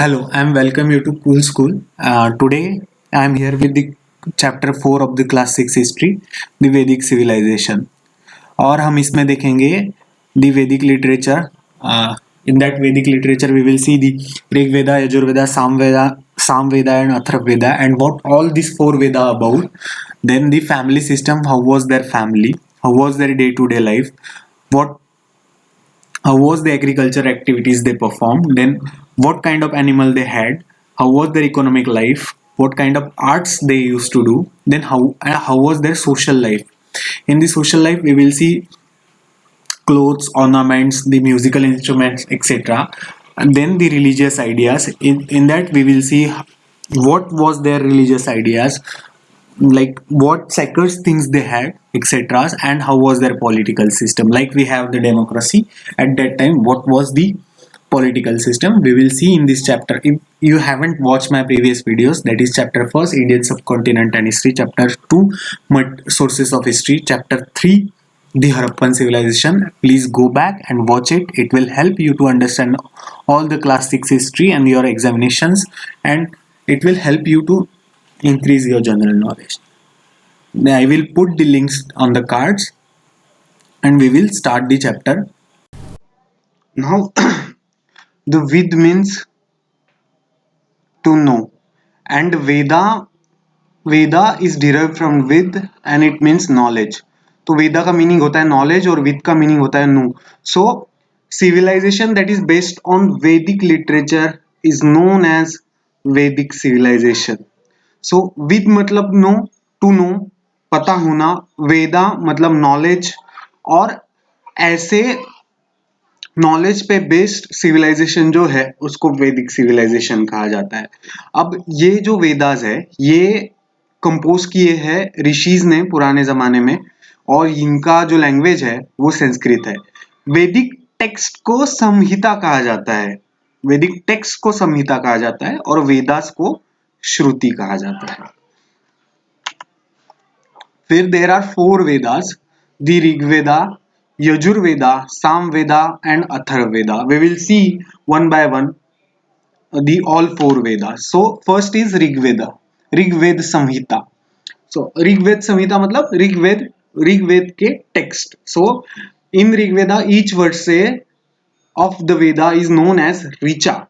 Hello, I'm welcome you to Cool School. Today I'm here with the chapter 4 of the class 6 history, the Vedic civilization. और हम इसमें देखेंगे the Vedic literature. In that Vedic literature, we will see the Rig Veda, Yajurveda, Samveda, and Atharvaveda, and what all these four Veda about. Then the family system, how was their family, how was their day-to-day life, what how was the agriculture activities they performed, then what kind of animal they had, how was their economic life, what kind of arts they used to do, then how was their social life. In the social life we will see clothes, ornaments, the musical instruments, etc. And then the religious ideas. In that we will see what was their religious ideas, like what secular things they had, etc. And how was their political system. Like we have the democracy at that time, what was the political system we will see in this chapter. If you haven't watched my previous videos, that is chapter 1, Indian subcontinent and history, chapter 2, sources of history, chapter 3, the Harappan civilization, please go back and watch it. It will help you to understand all the class 6 history and your examinations, and it will help you to increase your general knowledge. I will put the links on the cards and we will start the chapter. Now, the Vid means to know, and Veda is derived from Vid and it means knowledge. तो वेदा का meaning होता है knowledge और with का meaning होता है no. So civilization that is based on Vedic literature is known as Vedic civilization. So with मतलब no, to know, पता होना. वेदा मतलब नॉलेज, और ऐसे नॉलेज पे बेस्ड सिविलाइजेशन जो है उसको वैदिक सिविलाइजेशन कहा जाता है. अब ये जो वेदास है ये कंपोज किए हैं ऋषिज ने पुराने जमाने में, और इनका जो लैंग्वेज है वो संस्कृत है. वैदिक टेक्स्ट को संहिता कहा जाता है. वैदिक टेक्स्ट को संहिता कहा जाता है और वेदास को श्रुति कहा जाता है. फिर there are four Vedas, the Rigveda, Yajurveda, Samaveda and atharvaveda. We will see one by one the all four vedas. So first is Rigveda, Rigveda Samhita. So Rigveda Samhita मतलब ऋग्वेद के text. So in Rigveda each verse of the Veda is known as richa.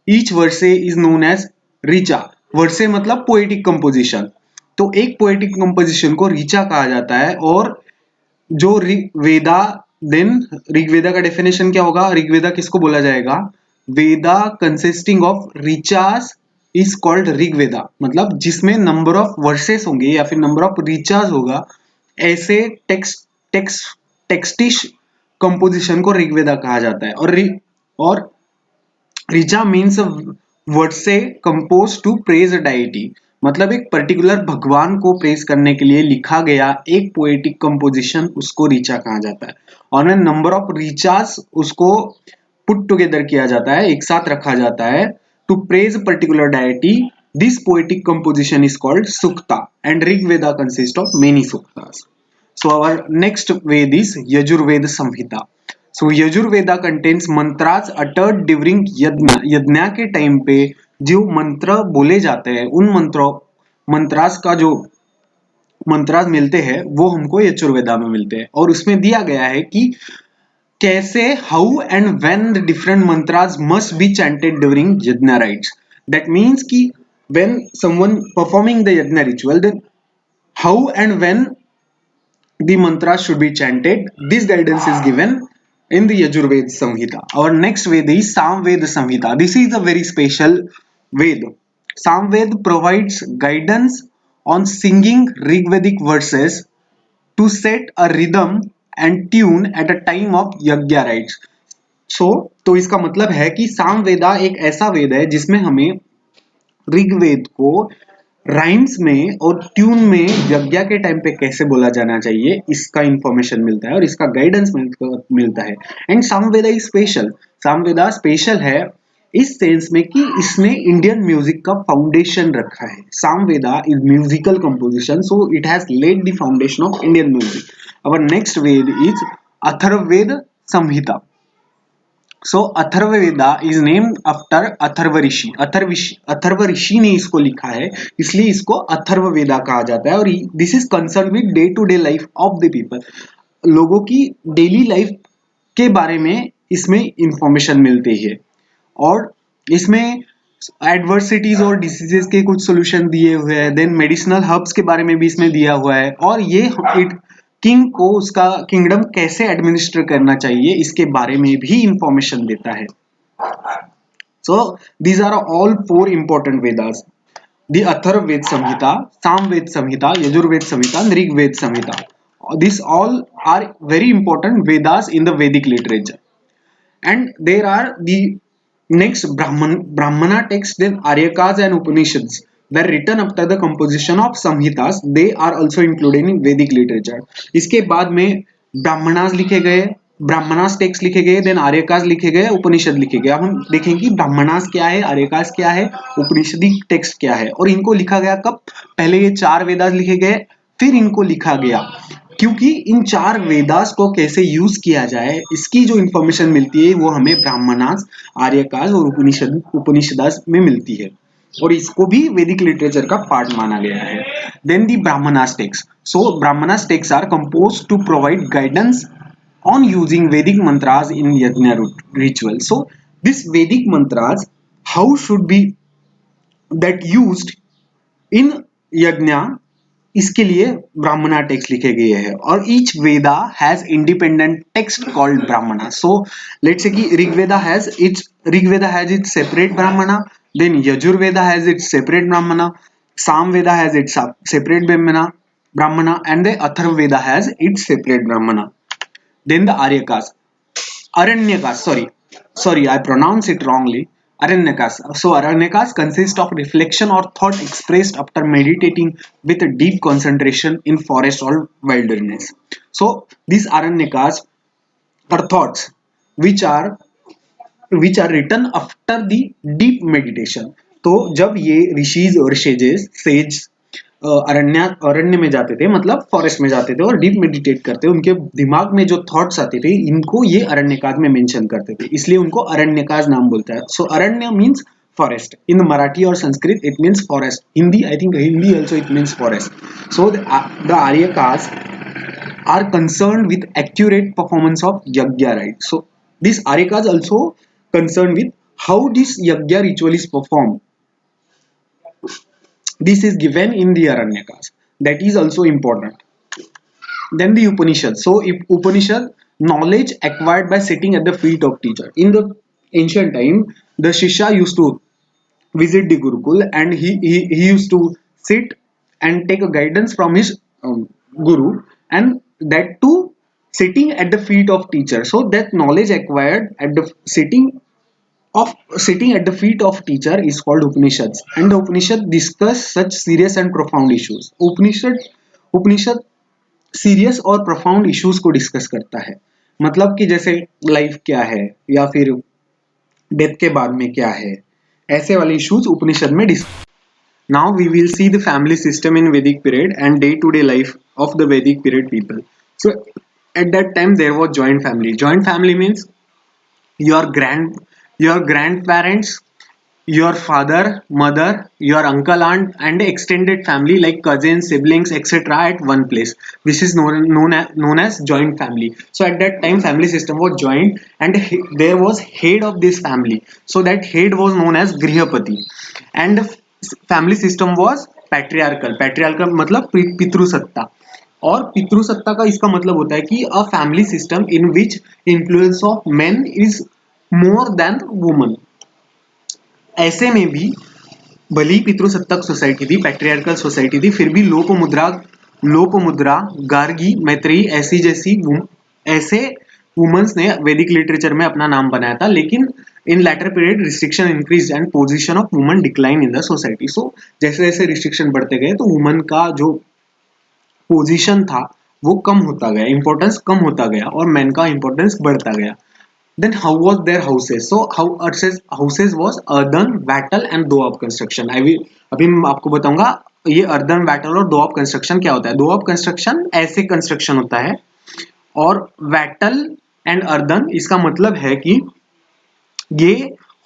Each verse is known as richa. Versus मतलब poetic composition. तो एक poetic composition को ऋचा कहा जाता है. और जो ऋग्वेदा, देन ऋग्वेदा का डेफिनेशन क्या होगा, ऋग्वेदा किसको बोला जाएगा, Veda consisting of richas is called Rigveda. मतलब जिसमें नंबर ऑफ वर्सेस होंगे या फिर नंबर ऑफ ऋचास होगा, ऐसे टेक्स्टिश कंपोजिशन को ऋग्वेदा कहा जाता है. और ऋचा मीन्स वर्ड से कंपोज टू प्रेज डाइटी. मतलब एक पर्टिकुलर भगवान को प्रेज करने के लिए लिखा गया एक पोएटिक कंपोजिशन, उसको ऋचा कहा जाता है. और नंबर ऑफ ऋचास उसको पुट टुगेदर किया जाता है, एक साथ रखा जाता है to praise particular deity. This poetic composition is called sukta and Rigveda consist of many suktas. So our next Ved is Yajurveda Samhita. So Yajurveda contains mantras uttered during यज्ञ. यज्ञ के टाइम पे जो मंत्र बोले जाते हैं, उन मंत्रास का जो मंत्रास मिलते हैं वो हमको यजुर्वेदा में मिलते हैं. और उसमें दिया गया है कि कैसे, how and when the different mantras must be chanted during yajna rites. That means कि when someone performing the yajna ritual, then how and when the mantra should be chanted. This guidance is given in the Yajurveda Samhita. Our next Veda is Samveda Samhita. This is a very special Veda. Samveda provides guidance on singing Rigvedic verses to set a rhythm and tune at a time of यज्ञ rites. तो इसका मतलब है कि सामवेदा एक ऐसा वेद है जिसमें हमें ऋग्वेद को राइम्स में और ट्यून में यज्ञ के टाइम पे कैसे बोला जाना चाहिए इसका इंफॉर्मेशन मिलता है और इसका गाइडेंस मिलता है. And Samaveda is special. Samaveda special है इस सेंस में कि इसने इंडियन म्यूजिक का फाउंडेशन रखा है. Samaveda is musical composition, so it has laid the foundation of Indian music. Our next Veda is Atharvaveda Samhita. So Atharva Veda is named after Atharva Rishi. Atharva Rishi ने इसको लिखा है, इसलिए इसको अथर्व वेदा कहा जाता है। और this is concern with day to day life of the people, लोगों की डेली लाइफ के बारे में इसमें इंफॉर्मेशन मिलती है। और इसमें एडवर्सिटीज और डिसीजेस के कुछ सोल्यूशन दिए हुए हैं, देन मेडिसिनल हर्ब्स के बारे में भी इसमें दिया हुआ है, और ये किंग को उसका किंगडम कैसे एडमिनिस्टर करना चाहिए इसके बारे में भी इंफॉर्मेशन देता है। So these are all 4 important Vedas, the Atharvaved Samhita, Samved Samhita, Yajurved Samhita, and Rigved Samhita. These all are very important Vedas in the Vedic literature. And there are the next Brahmana texts, then Aryakas and Upanishads were written after the composition of Samhitas. They are also included in Vedic literature. इसके बाद में ब्राह्मणास लिखे गए, Brahmanas text लिखे गए, then आर्यकास लिखे गए, उपनिषद लिखे गए। अब हम देखेंगे कि ब्राह्मणास क्या है, आर्यकास क्या है, उपनिषदी टेक्स्ट क्या है, और इनको लिखा गया कब? पहले ये 4 वेदास लिखे गए, फिर इनको लिखा गया, क्योंकि इन 4 वेदास को कैसे यूज किया जाए इसकी जो इंफॉर्मेशन मिलती है वो हमें ब्राह्मणास, आर्यकास और उपनिषदास में मिलती है, और इसको भी वैदिक लिटरेचर का पार्ट माना गया है। Then the Brahmanas text, so Brahmanas text are composed to provide guidance on using Vedic mantras in yajna ritual. So this Vedic mantras, how should be that used in yajna, इसके लिए ब्राह्मणा टेक्स्ट लिखे गए हैं, और each Veda has independent text called Brahmana. So let's say कि Rigveda has its separate Brahmana, then Yajurveda has its separate Brahmana, Samaveda has its separate Brahmana, and the Atharvaveda has its separate Brahmana. Then the Aranyakas, sorry, I pronounce it wrongly. Aranyakas. So Aranyakas consist of reflection or thought expressed after meditating with a deep concentration in forest or wilderness. So these Aranyakas are thoughts which are written after the deep meditation. तो जब ये ऋषिज और says अरण्य में जाते थे, मतलब forest में जाते थे और डीप मेडिटेट करते, उनके दिमाग में जो थॉट्स आते थे, इनको ये अरण्यकाज में मेंशन करते थे, इसलिए उनको अरण्यकाज नाम बोलता है। सो अरण्य means forest in Marathi or Sanskrit, it means forest. I think Hindi also it means forest. So the Aryakas are concerned with accurate performance of yagya, right? So these Aryakas also concerned with how this yagya ritual is performed. This is given in the Aranyakas. That is also important. Then the Upanishad. So Upanishad, knowledge acquired by sitting at the feet of teacher. In the ancient time, the Shishya used to visit the Gurukul, and he used to sit and take a guidance from his Guru, and that too sitting at the feet of teacher. So that knowledge acquired at the sitting at the feet of teacher is called Upanishads, and the Upanishad discuss such serious and profound issues. Upanishad serious और profound issues को discuss करता है, मतलब कि जैसे life क्या है या फिर डेथ के बाद में क्या है, ऐसे वाले इश्यूज उपनिषद में discuss. Now we will see the family system in Vedic period and day to day life of the Vedic period people. So at that time there was joint family. Joint family means your grandparents, your father, mother, your uncle, aunt, and extended family like cousins, siblings, etc. at one place. This is known as joint family. So at that time, family system was joint, and there was head of this family. So that head was known as Grihapati, and family system was patriarchal. Patriarchal मतलब पितृसत्ता, और पितृसत्ता का इसका मतलब होता है कि a family system in which influence of main is more than woman. ऐसे में भी भली पितृसत्ताक सोसाइटी थी, पैट्रियार्कल सोसाइटी थी, फिर भी लोपमुद्रा, गार्गी, मैत्रेयी ऐसे वुमेन्स ने वैदिक लिटरेचर में अपना नाम बनाया था। लेकिन in later period restriction increase and position of woman decline in the society. So जैसे जैसे रिस्ट्रिक्शन बढ़ते गए तो वुमन का जो पोजीशन था वो कम होता गया, इंपॉर्टेंस कम होता गया, और मैन का इंपॉर्टेंस बढ़ता गया। Then how was their houses? So houses was earthen, wattle and doab construction. अभी मैं आपको बताऊंगा ये earthen, wattle और doab construction क्या होता है। doab construction ऐसे construction होता है, और wattle and earthen इसका मतलब है कि ये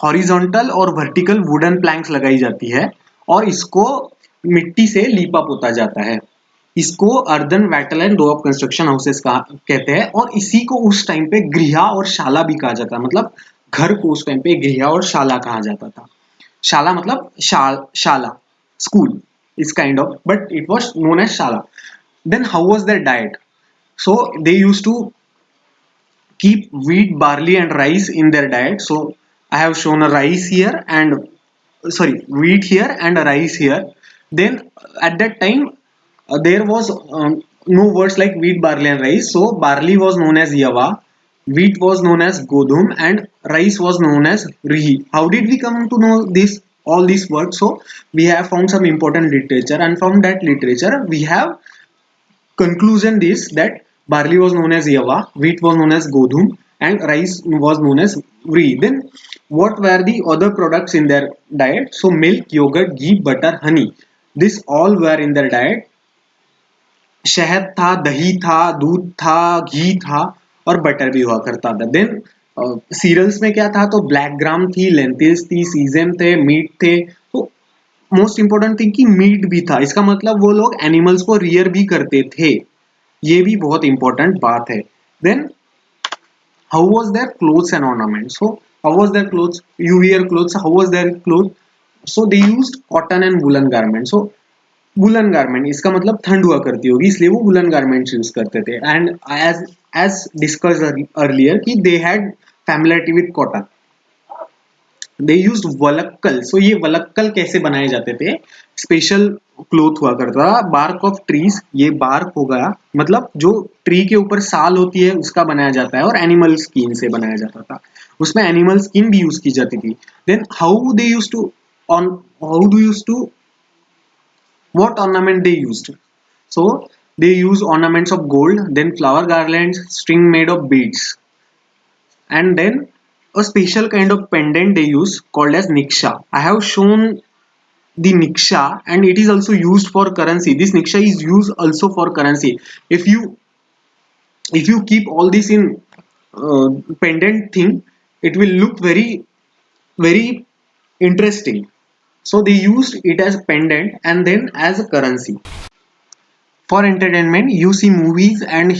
हॉरिजॉन्टल और वर्टिकल वुडन प्लैंक्स लगाई जाती है और इसको मिट्टी से लीपा पोता जाता है। इसको earthen wattle and row of construction houses कहते हैं और इसी को उस टाइम पे गृह और शाला भी कहा जाता है। मतलब घर को उस टाइम पे गृह और शाला कहा जाता था। शाला मतलब शाला school is kind of, but it was known as shala. Then how was their diet? So they used to keep wheat, barley, and rice in their diet. So I have shown a rice here and sorry, wheat here and a rice here. Then at that time there was no words like wheat, barley, and rice. So barley was known as yava, wheat was known as godum, and rice was known as rihi. How did we come to know this? All these words. So we have found some important literature, and from that literature we have conclusion is that barley was known as Yava, wheat was known as Godhum, and rice was known as Vri. Then, what were the other products in their diet? So, milk, yogurt, ghee, butter, honey. This all were in their diet. शहद था, दही था, दूध था, घी था और butter भी हुआ करता था। देन सीरियल्स में क्या था? तो ब्लैक ग्राम थी, लेंटिल्स थी, सीजम थे, मीट थे। तो मोस्ट इंपॉर्टेंट थिंग कि मीट भी था। इसका मतलब वो लोग एनिमल्स को रियर भी करते थे। ये भी बहुत इंपॉर्टेंट बात है। Then how was their clothes and ornament? So how was their clothes? You wear clothes, how was their cloth? So they used cotton and woollen garment. So woollen garment इसका मतलब ठंड हुआ करती होगी, इसलिए वो वुलन गारमेंट्स यूज करते थे। And as as discussed earlier कि they had familiarity with cotton, they used valkal. So ये वलक्कल कैसे बनाए जाते थे? स्पेशल क्लोथ हुआ करता था, बार्क ऑफ ट्रीज। ये बार्क हो गया, मतलब जो ट्री के ऊपर साल होती है उसका बनाया जाता है, और एनिमल स्किन से बनाया जाता था। उसमें एनिमल स्किन भी यूज की जाती थी। Then how they use to on how do use to what ornament they used? So they use ornaments of gold, then flower garlands, string made of beads, and then a special kind of pendant they use called as niksha. I have shown the niksha, and it is also used for currency. This niksha is used also for currency. If you keep all this in pendant thing, it will look very interesting. So they used it as pendant and then as a currency. For entertainment you see movies and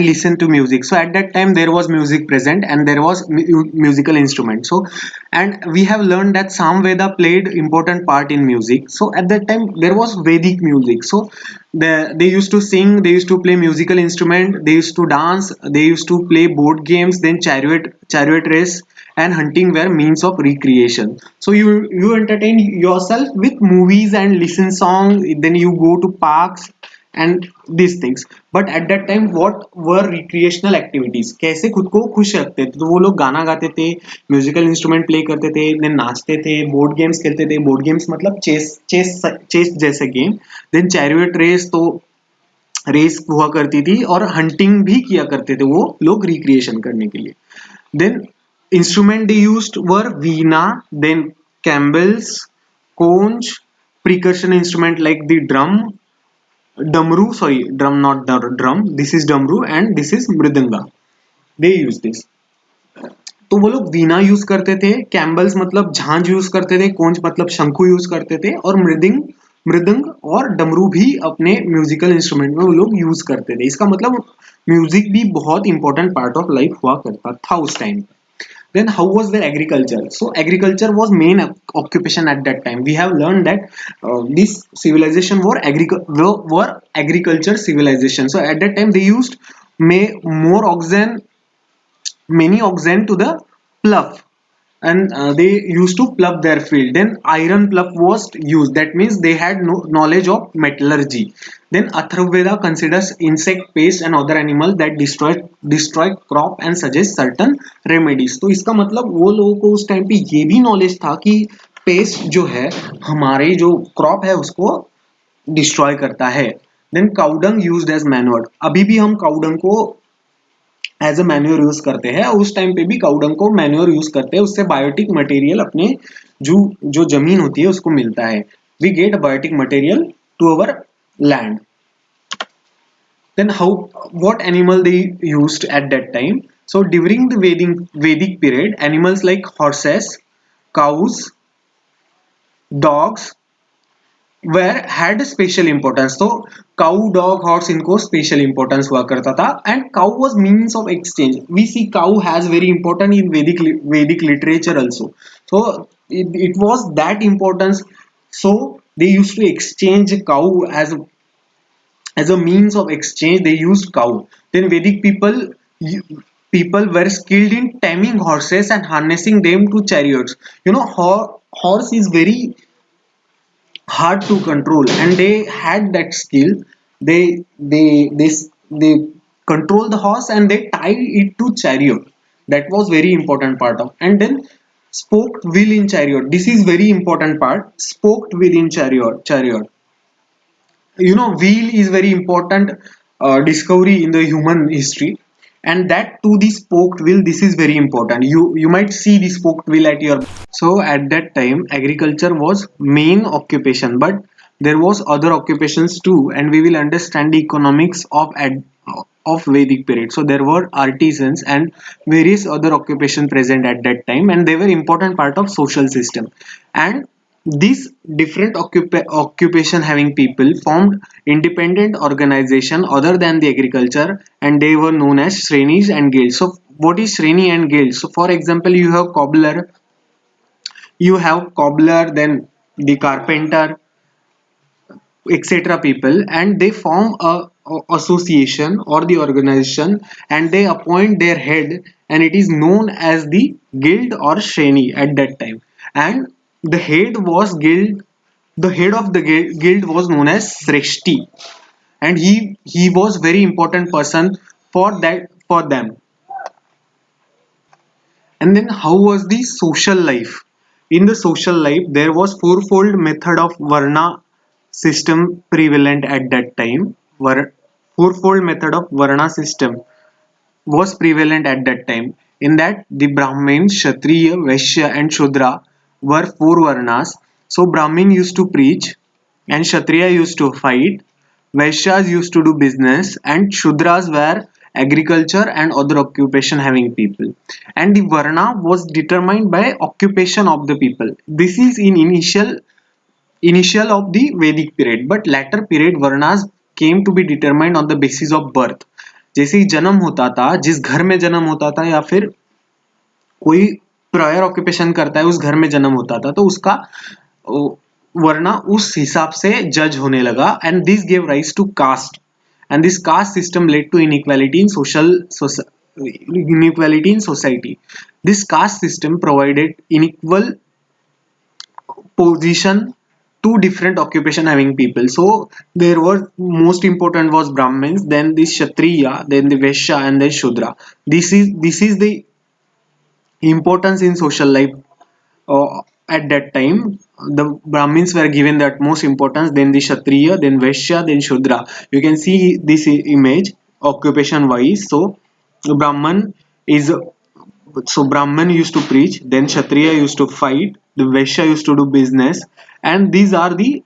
listen to music. So at that time there was music present and there was musical instrument. So and we have learned that samveda played important part in music. So at that time there was vedic music. So they used to sing, they used to play musical instrument, they used to dance, they used to play board games. Then chariot race and hunting were means of recreation. So you entertain yourself with movies and listen song, then you go to parks and these things. But at that time what were recreational activities? कैसे खुद को खुश रखते थे? तो वो लोग गाना गाते थे, म्यूजिकल इंस्ट्रूमेंट प्ले करते थे, देन नाचते थे, बोर्ड गेम्स खेलते थे। बोर्ड गेम्स मतलब चेस जैसे गेम। देन चैरियट रेस, तो रेस हुआ करती थी, और हंटिंग भी किया करते थे वो लोग रिक्रिएशन करने के लिए। Then instrument they used were veena, then cymbals, conch, percussion instrument like the damru, sorry, drum, not drum, this is damru and this is mridanga, they use this। तो वो लोग वीणा यूज करते थे, कैम्बल्स मतलब झांझ यूज करते थे, कोंच मतलब शंखु यूज करते थे, और मृदंग और डमरू भी अपने म्यूजिकल इंस्ट्रूमेंट में वो लोग यूज करते थे। इसका मतलब म्यूजिक भी बहुत इंपॉर्टेंट पार्ट ऑफ लाइफ हुआ करता था उस time. Then how was their agriculture? So agriculture was main occupation at that time. We have learned that this civilization were agriculture civilization. So at that time they used may more oxen many oxen to the plough, and they used to plough their field. Then iron plough was used, that means they had no knowledge of metallurgy. Then Atharvaveda considers insect, pest and other animals that destroy crop and suggests certain remedies। तो इसका मतलब वो लोगों को उस time पे ये भी नॉलेज था कि पेस्ट जो है हमारे जो क्रॉप है उसको डिस्ट्रॉय करता है। Then cow dung used as manure, अभी भी हम काउडंग को एज अ मैन्योर यूज करते हैं, उस टाइम पे भी काउडंग को मैन्योर यूज करते हैं। उससे बायोटिक मटेरियल अपने जो जो जमीन होती है उसको मिलता है। We get biotic material to our land. Then how what animal they used at that time? So during the Vedic period, animals like horses, cows, dogs were had special importance. So cow, dog, horse इनको special importance हुआ करता था, and cow was means of exchange. We see cow has very important in Vedic literature also. So it was that importance. So they used to exchange cow as a means of exchange. They used cow. Then Vedic people were skilled in taming horses and harnessing them to chariots. You know, horse is very hard to control, and they had that skill. They they they they control the horse and they tie it to chariot. That was very important part of. And then spoked wheel in chariot, this is very important part. Spoked wheel in chariot, you know, wheel is very important discovery in the human history. And that to the spoked wheel, this is very important. You might see the spoked wheel at your. So at that time agriculture was main occupation, but there was other occupations too, and we will understand the economics of Vedic period. So there were artisans and various other occupation present at that time, and they were important part of social system. And these different occupation having people formed independent organization other than the agriculture, and they were known as shrenis and guilds. So what is shreni and guild? So for example, you have cobbler, then the carpenter, etc. people, and they form a association or the organization, and they appoint their head, and it is known as the guild or shreni at that time. And the head of the guild was known as Sreshti, and he was very important person for them. And then how was the social life? In the social life, there was fourfold method of Varna system prevalent at that time. Fourfold method of Varna system was prevalent at that time. In that, the Brahmin, Kshatriya, Vaishya, and Shudra were four Varnas. So Brahmin used to preach, and Kshatriya used to fight, Vaishyas used to do business, and Shudras were agriculture and other occupation having people. And the Varna was determined by occupation of the people. This is in initial of the Vedic period, but later period Varnas came to be determined on the basis of birth. जैसे ही जन्म होता था, जिस घर में जन्म होता था, या फिर कोई प्रायर ऑक्यूपेशन करता है उस घर में जन्म होता था, तो उसका वरना उस हिसाब से जज होने लगा. And this give rise to caste, and this caste system lead to inequality in inequality in society. This caste system provided unequal position to different occupation having people. So there were most important was Brahmins, then the Kshatriya, then the Vaishya, and then Shudra. This is the importance in social life at that time. The Brahmins were given the utmost importance, then the Kshatriya, then Vaishya, then Shudra. You can see this image occupation wise. So Brahman is Brahman used to preach, then Kshatriya used to fight, the Vaishya used to do business, and these are the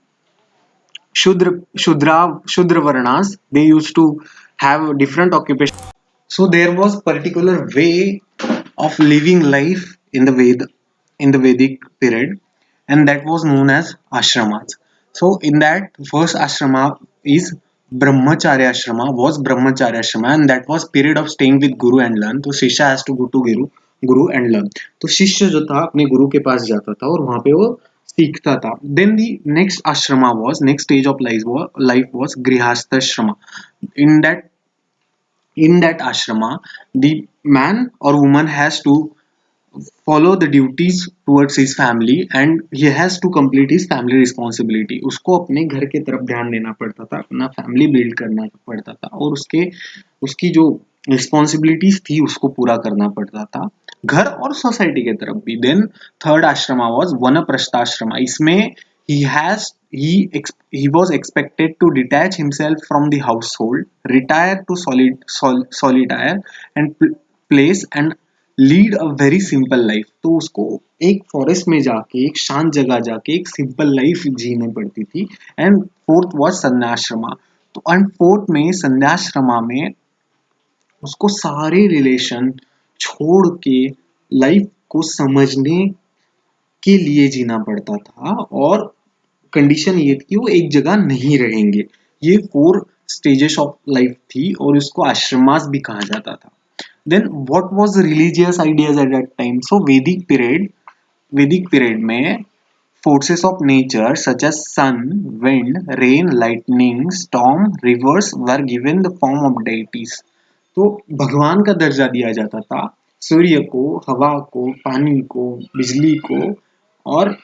Shudra Varnas. They used to have different occupation. So there was particular way of living life in the Vedic period, and that was known as ashramas. So in that first ashrama is Brahmacharya ashrama, was Brahmacharya ashrama, and that was period of staying with Guru and learn. तो शिष्य has to go to Guru and learn. तो शिष्य जो था अपने गुरु के पास जाता था और वहां पे वो सीखता था. Then the next ashrama was next stage of life was Grihastha ashrama. In that ashrama, the man or woman has to follow the duties towards his family, and he has to complete his family responsibility. उसको अपने घर के तरफ ध्यान देना पड़ता था, अपना फैमिली बिल्ड करना पड़ता था, और उसकी जो रिस्पॉन्सिबिलिटीज थी उसको पूरा करना पड़ता था घर और सोसाइटी के तरफ भी. Then third ashrama was vanaprasthashrama. इसमें he has he was expected to detach himself from the household, retire to solitaire and place, and lead a very simple life. तो उसको एक फॉरेस्ट में जाके, एक शांत जगह जाके एक सिंपल लाइफ जीने पड़ती थी. And fourth was sannyashrama. तो एंड फोर्थ में संन्याश्रमा में उसको सारे रिलेशन, छोड़ के लाइफ को समझने के लिए जीना पड़ता था, और कंडीशन ये थी कि वो एक जगह नहीं रहेंगे। ये 4 स्टेजेस ऑफ लाइफ थी और इसको आश्रमास भी कहा जाता था। Then what was religious ideas at that time? So Vedic period में forces of nature such as sun, wind, rain, lightning, storm, rivers were given the form of deities. तो भगवान का दर्जा दिया जाता था सूर्य को, हवा को, पानी को, बिजली को और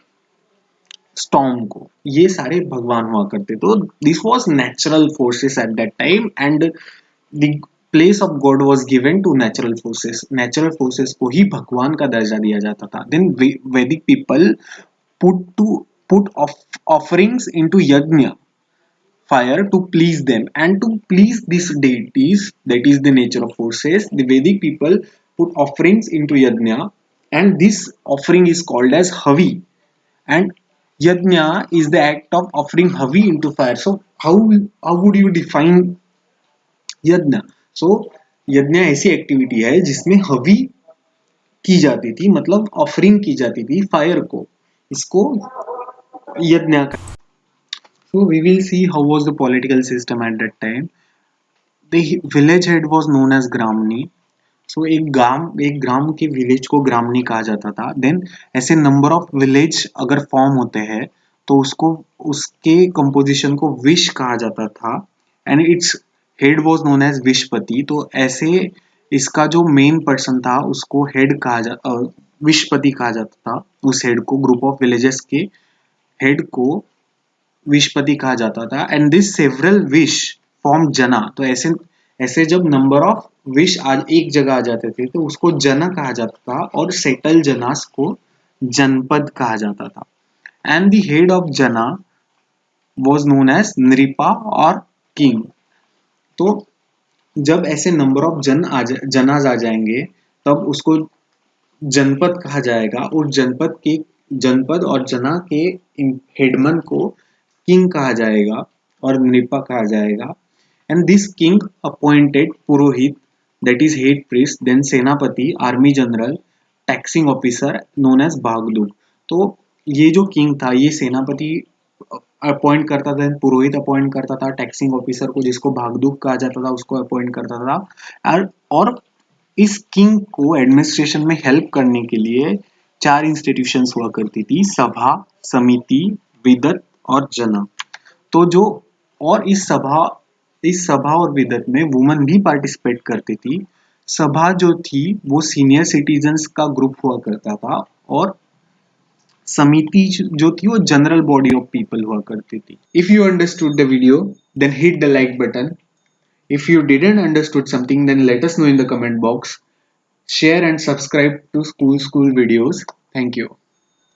स्टॉर्म को। ये सारे भगवान हुआ करते। तो this was natural forces at that time, and the place of God was given to natural forces. Natural forces को ही भगवान का दर्जा दिया जाता था। देन वैदिक people put to put offerings into yajna fire to please them, and to please these deities, that is the nature of forces, the Vedic people put offerings into yajna, and this offering is called as havi. And yajna is the act of offering havi into fire. So how would you define yajna? So यज्ञ ऐसी activity है जिसमें हवि की जाती थी, मतलब offering की जाती थी फायर को, इसको यज्ञ। So we will see how was the political system at that time. The village head was known as Gramni. So एक ग्राम के विलेज को ग्रामनी कहा जाता था। देन ऐसे नंबर ऑफ विलेज अगर फॉर्म होते हैं तो उसको उसके कंपोजिशन को विश कहा जाता था, and its head was known as vishpati. तो ऐसे इसका जो मेन पर्सन था उसको हेड विशपति कहा जाता था। उस हेड को, ग्रुप ऑफ विलेजेस के हेड को विशपति कहा जाता था। And this several wish form जना। तो ऐसे ऐसे जब नंबर ऑफ विश आज एक जगह आ जाते थे तो उसको जना कहा जाता था, और सेटल जनास को जनपद कहा जाता था। एंड द हेड ऑफ जना वाज नोन एज नृपा और किंग। तो जब ऐसे नंबर ऑफ जनाज आ जाएंगे तब उसको जनपद कहा जाएगा, और जनपद और जना के हेडमन को किंग कहा जाएगा और नृपा कहा जाएगा। And this king appointed purohit, that is head priest, then senapati, army general, taxing officer known as bhagadut. तो ये जो किंग था ये सेनापति अपॉइंट करता था, पुरोहित अपॉइंट करता था, टैक्सिंग ऑफिसर को जिसको भागदूत कहा जाता था उसको अपॉइंट करता था। और इस किंग को एडमिनिस्ट्रेशन में हेल्प करने के लिए 4 इंस्टीट्यूशंस हुआ करती थी: सभा, समिति, विदत और जना। तो जो और इस सभा और विदत में वुमन भी पार्टिसिपेट करती थी। सभा जो थी वो सीनियर सिटीजन्स का ग्रुप हुआ करता था, और समिति जो थी वो जनरल बॉडी ऑफ पीपल हुआ करती थी। If you understood the video then hit the like button. If you didn't understood something, then let us know in the comment box. Share and subscribe to School Videos. Thank you.